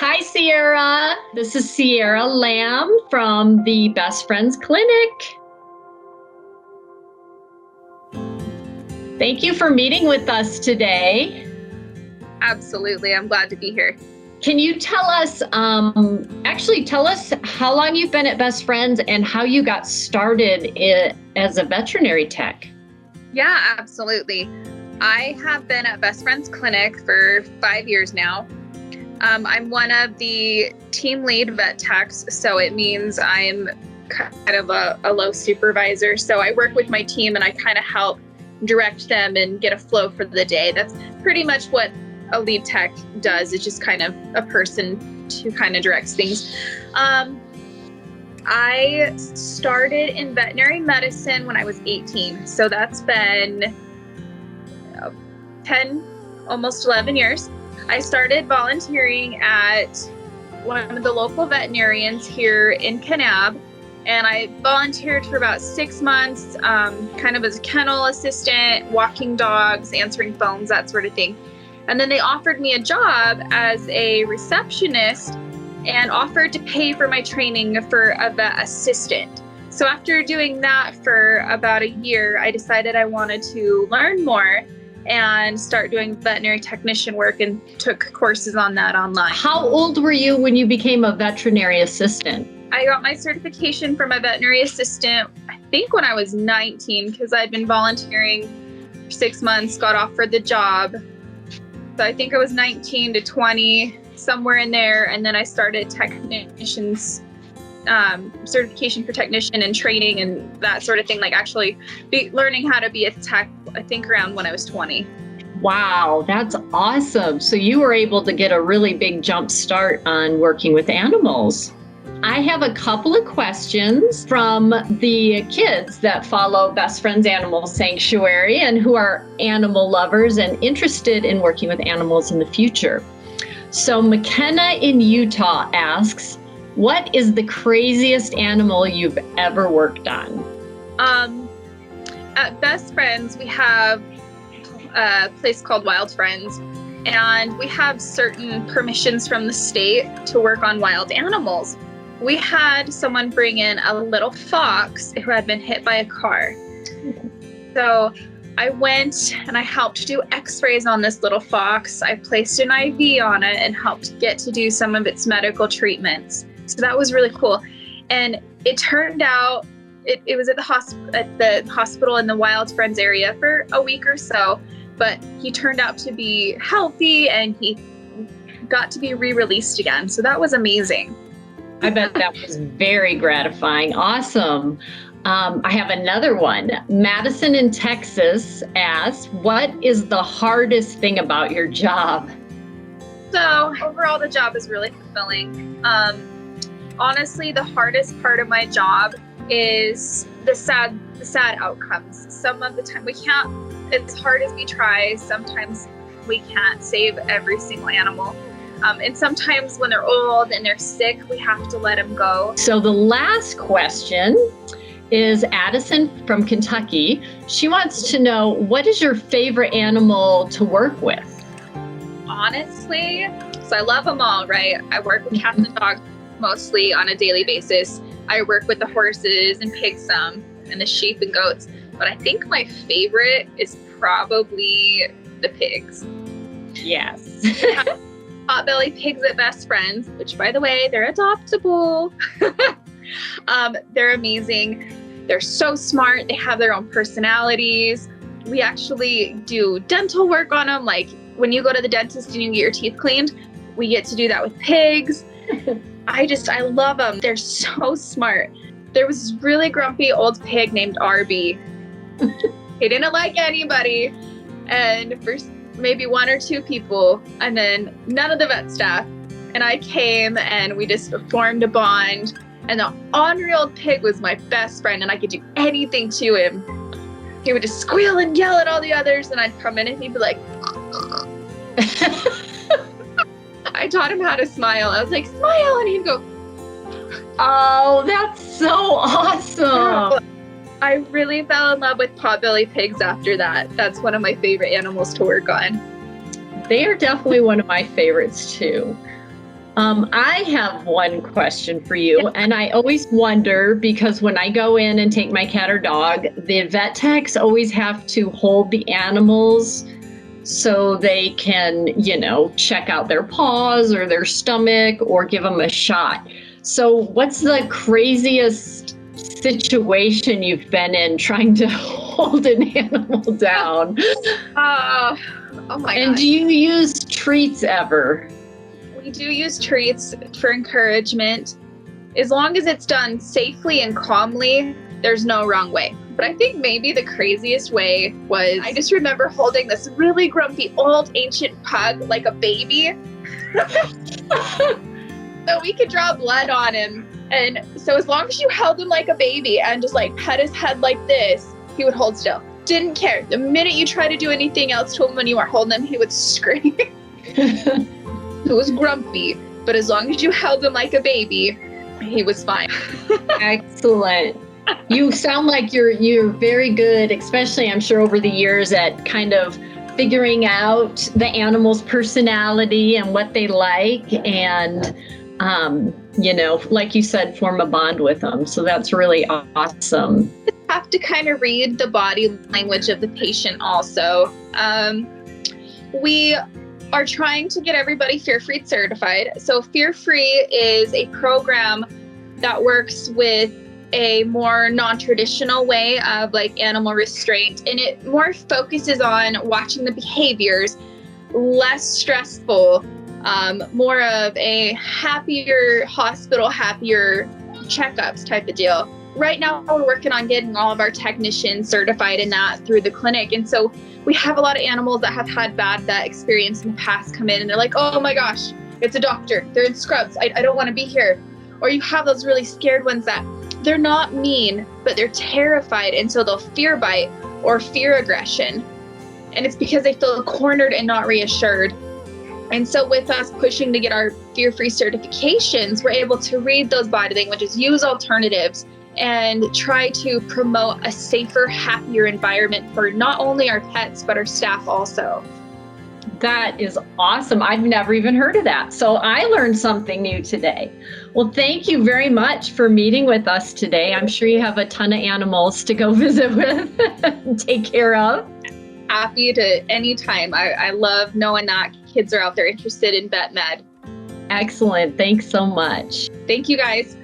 Hi, Sierra. This is Sierra Lamb from the Best Friends Clinic. Thank you for meeting with us today. Absolutely. I'm glad to be here. Can you tell us, tell us how long you've been at Best Friends and how you got started as a veterinary tech? Yeah, absolutely. I have been at Best Friends Clinic for 5 years now. I'm one of the team lead vet techs, so it means I'm kind of a low supervisor. So I work with my team and I kind of help direct them and get a flow for the day. That's pretty much what a lead tech does. It's just kind of a person who kind of directs things. I started in veterinary medicine when I was 18. So that's been 10, almost 11 years. I started volunteering at one of the local veterinarians here in Kanab, and I volunteered for about 6 months, kind of as a kennel assistant, walking dogs, answering phones, that sort of thing. And then they offered me a job as a receptionist and offered to pay for my training for a vet assistant. So after doing that for about a year, I decided I wanted to learn more and start doing veterinary technician work and took courses on that online. How old were you when you became a veterinary assistant? I got my certification for my veterinary assistant, I think when I was 19, because I'd been volunteering for 6 months, got offered the job. So I think I was 19 to 20, somewhere in there. And then I started technician's certification for technician and training and that sort of thing, like actually learning how to be a tech, I think around when I was 20. Wow, that's awesome. So you were able to get a really big jump start on working with animals. I have a couple of questions from the kids that follow Best Friends Animal Sanctuary and who are animal lovers and interested in working with animals in the future. So McKenna in Utah asks, what is the craziest animal you've ever worked on? At Best Friends, we have a place called Wild Friends, and we have certain permissions from the state to work on wild animals. We had someone bring in a little fox who had been hit by a car. So I went and I helped do x-rays on this little fox. I placed an IV on it and helped get to do some of its medical treatments. So that was really cool. And it turned out it was at the hospital in the Wild Friends area for a week or so, but he turned out to be healthy and he got to be re-released again. So that was amazing. I bet that was very gratifying. Awesome. I have another one. Madison in Texas asks, what is the hardest thing about your job? So overall, the job is really fulfilling. Honestly, the hardest part of my job is the sad outcomes. Some of the time we can't, as hard as we try, sometimes we can't save every single animal. And sometimes when they're old and they're sick, we have to let them go. So the last question is Addison from Kentucky. She wants to know, what is your favorite animal to work with? Honestly, so I love them all, right? I work with cats and dogs mostly on a daily basis. I work with the horses and pigs some, and the sheep and goats. But I think my favorite is probably the pigs. Yes. Potbelly pigs at Best Friends, which by the way, they're adoptable. They're amazing. They're so smart. They have their own personalities. We actually do dental work on them. Like when you go to the dentist and you get your teeth cleaned, we get to do that with pigs. I love them. They're so smart. There was this really grumpy old pig named Arby. He didn't like anybody. And for maybe one or two people, and then none of the vet staff. And I came and we just formed a bond. And the ornery old pig was my best friend, and I could do anything to him. He would just squeal and yell at all the others, and I'd come in and he'd be like, I taught him how to smile. I was like, smile, and he'd go, oh, that's so awesome. I really fell in love with potbelly pigs after that. That's one of my favorite animals to work on. They are definitely one of my favorites too. I have one question for you, and I always wonder because when I go in and take my cat or dog, the vet techs always have to hold the animals so they can, check out their paws or their stomach or give them a shot. So, what's the craziest situation you've been in trying to hold an animal down? Oh my And gosh. do you use treats ever? We do use treats for encouragement. As long as it's done safely and calmly, there's no wrong way. But I think maybe the craziest way was, I just remember holding this really grumpy old ancient pug like a baby. So we could draw blood on him. And so as long as you held him like a baby and just like pet his head like this, he would hold still. Didn't care. The minute you try to do anything else to him when you weren't holding him, he would scream. He was grumpy, but as long as you held him like a baby, he was fine. Excellent. You sound like you're very good, especially I'm sure over the years at kind of figuring out the animal's personality and what they like and like you said, form a bond with them. So that's really awesome. You have to kind of read the body language of the patient also. We are trying to get everybody fear-free certified. So fear-free is a program that works with a more non-traditional way of like animal restraint, and it more focuses on watching the behaviors, less stressful, more of a happier hospital, happier checkups type of deal. Right now we're working on getting all of our technicians certified in that through the clinic, and so we have a lot of animals that have had bad vet experience in the past come in and they're like, oh my gosh, it's a doctor, they're in scrubs, I don't want to be here. Or you have those really scared ones that they're not mean, but they're terrified, and so they'll fear bite or fear aggression. And it's because they feel cornered and not reassured. And so with us pushing to get our fear-free certifications, we're able to read those body languages, use alternatives, and try to promote a safer, happier environment for not only our pets, but our staff also. That is awesome. I've never even heard of that. So I learned something new today. Well, thank you very much for meeting with us today. I'm sure you have a ton of animals to go visit with and take care of. Happy to anytime. I love knowing that kids are out there interested in vet med. Excellent. Thanks so much. Thank you guys.